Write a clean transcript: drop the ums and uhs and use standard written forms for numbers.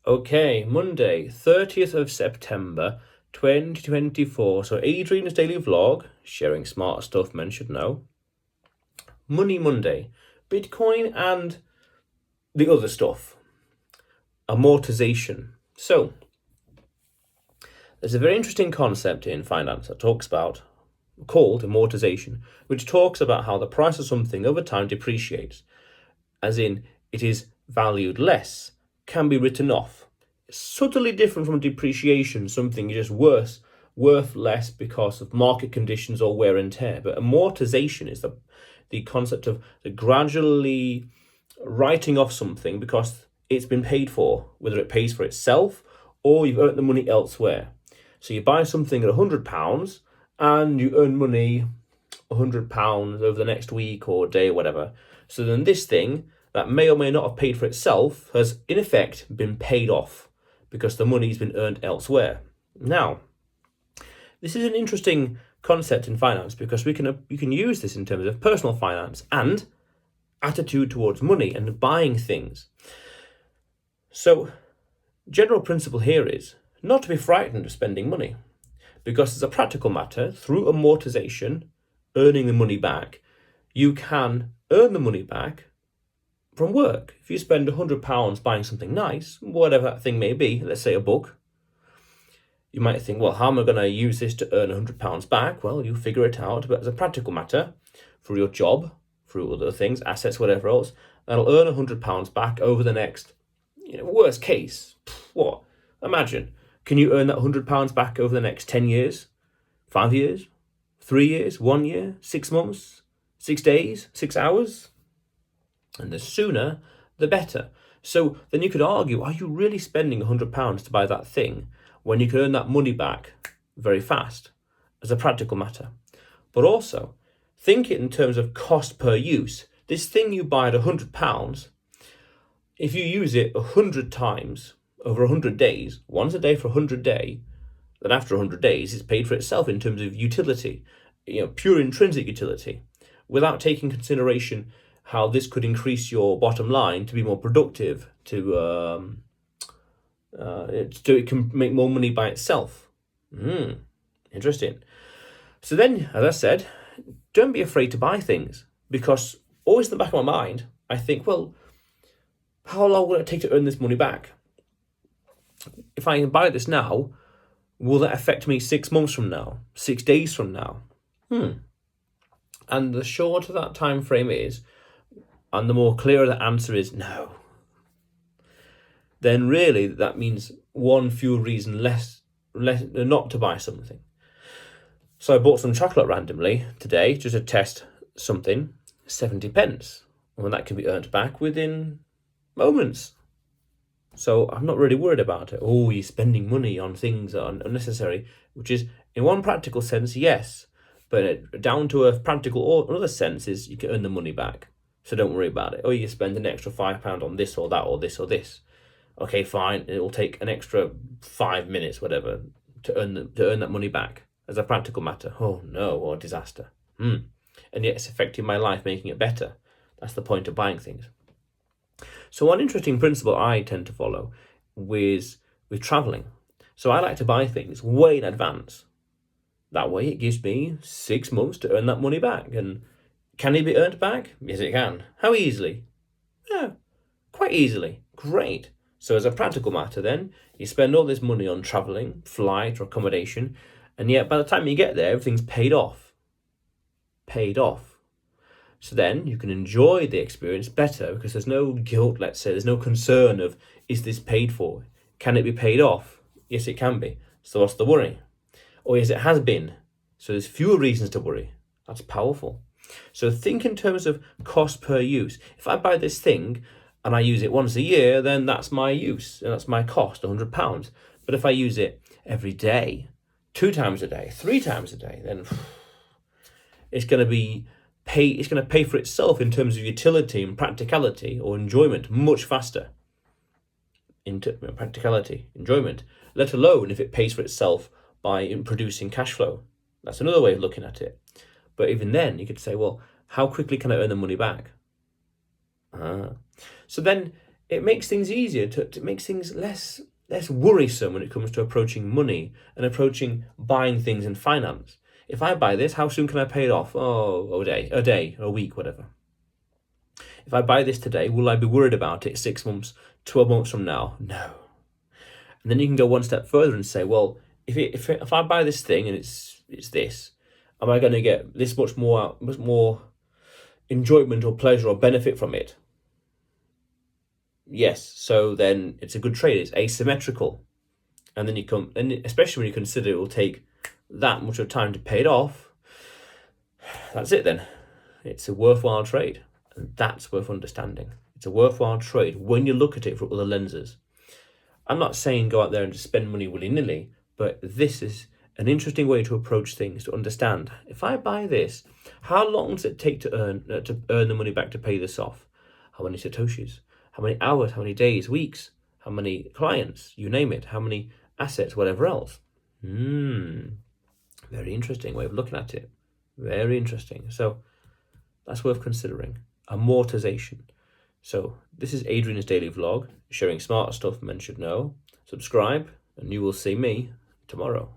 Okay, Monday, 30th of September, 2024. So Adrian's daily vlog, sharing smart stuff men should know. Money Monday, Bitcoin and the other stuff. Amortisation. So, there's a very interesting concept in finance that talks about, called amortization, which talks about how the price of something over time depreciates, as in it is valued less, can be written off. It's subtly different from depreciation, something is just worth less because of market conditions or wear and tear. But amortization is the concept of the gradually writing off something because it's been paid for, whether it pays for itself or you've earned the money elsewhere. So you buy something at £100 and you earn money £100 over the next week or day or whatever. So then this thing that may or may not have paid for itself has in effect been paid off because the money's been earned elsewhere. Now, this is an interesting concept in finance because you can use this in terms of personal finance and attitude towards money and buying things. So, general principle here is not to be frightened of spending money, because as a practical matter, through amortization, earning the money back, you can earn the money back from work. If you spend £100 buying something nice, whatever that thing may be, let's say a book, you might think, well, how am I going to use this to earn £100 back? Well, you figure it out, but as a practical matter, through your job, through other things, assets, whatever else, that'll earn £100 back over the next, worst case, what? Imagine, can you earn that £100 back over the next 10 years, 5 years, 3 years, 1 year, 6 months, 6 days, 6 hours? And the sooner, the better. So then you could argue, are you really spending £100 to buy that thing when you can earn that money back very fast, as a practical matter? But also, think it in terms of cost per use. This thing you buy at £100, if you use it 100 times over 100 days, once a day for 100 days, then after 100 days, it's paid for itself in terms of utility, pure intrinsic utility, without taking consideration how this could increase your bottom line to be more productive, so it can make more money by itself. Interesting. So then, as I said, don't be afraid to buy things, because always in the back of my mind, I think, well, how long will it take to earn this money back? If I buy this now, will that affect me 6 months from now, 6 days from now? And the shorter that time frame is, and the more clearer the answer is no, then really that means one fewer reason less not to buy something. So I bought some chocolate randomly today just to test something, 70 pence. And that can be earned back within moments. So I'm not really worried about it. Oh, you're spending money on things that are unnecessary, which is in one practical sense, yes. But down to a practical or other sense is you can earn the money back. So don't worry about it. Oh, you spend an extra £5 on this or that or this or this. Okay, fine. It will take an extra 5 minutes, whatever, to earn that money back. As a practical matter, oh no, or disaster. And yet it's affecting my life, making it better. That's the point of buying things. So one interesting principle I tend to follow with traveling. So I like to buy things way in advance. That way it gives me 6 months to earn that money back. And can it be earned back? Yes, it can. How easily? Yeah, quite easily. Great. So as a practical matter then, you spend all this money on traveling, flight or accommodation, and yet by the time you get there, everything's paid off. Paid off. So then you can enjoy the experience better because there's no guilt, let's say. There's no concern of, is this paid for? Can it be paid off? Yes, it can be. So what's the worry? Or yes, it has been. So there's fewer reasons to worry. That's powerful. So think in terms of cost per use. If I buy this thing and I use it once a year, then that's my use and that's my cost, £100. But if I use it every day, 2 times a day, 3 times a day, then it's going to pay for itself in terms of utility and practicality or enjoyment much faster. Practicality, enjoyment, let alone if it pays for itself by producing cash flow. That's another way of looking at it. But even then, you could say, well, how quickly can I earn the money back? So then it makes things easier, to makes things less worrisome when it comes to approaching money and approaching buying things in finance. If I buy this, how soon can I pay it off? Oh, a day, a week, whatever. If I buy this today, will I be worried about it 6 months, 12 months from now? No. And then you can go one step further and say, well, if I buy this thing and it's this, am I going to get this much more enjoyment or pleasure or benefit from it? Yes. So then it's a good trade. It's asymmetrical. And then and especially when you consider it will take that much of time to pay it off, that's it then. It's a worthwhile trade. And that's worth understanding. It's a worthwhile trade when you look at it from other lenses. I'm not saying go out there and just spend money willy-nilly, but this is an interesting way to approach things, to understand. If I buy this, how long does it take to earn the money back to pay this off? How many satoshis? How many hours? How many days? Weeks? How many clients? You name it. How many assets? Whatever else. Very interesting way of looking at it. Very interesting. So that's worth considering. Amortisation. So this is Adrian's daily vlog, sharing smart stuff men should know. Subscribe, and you will see me tomorrow.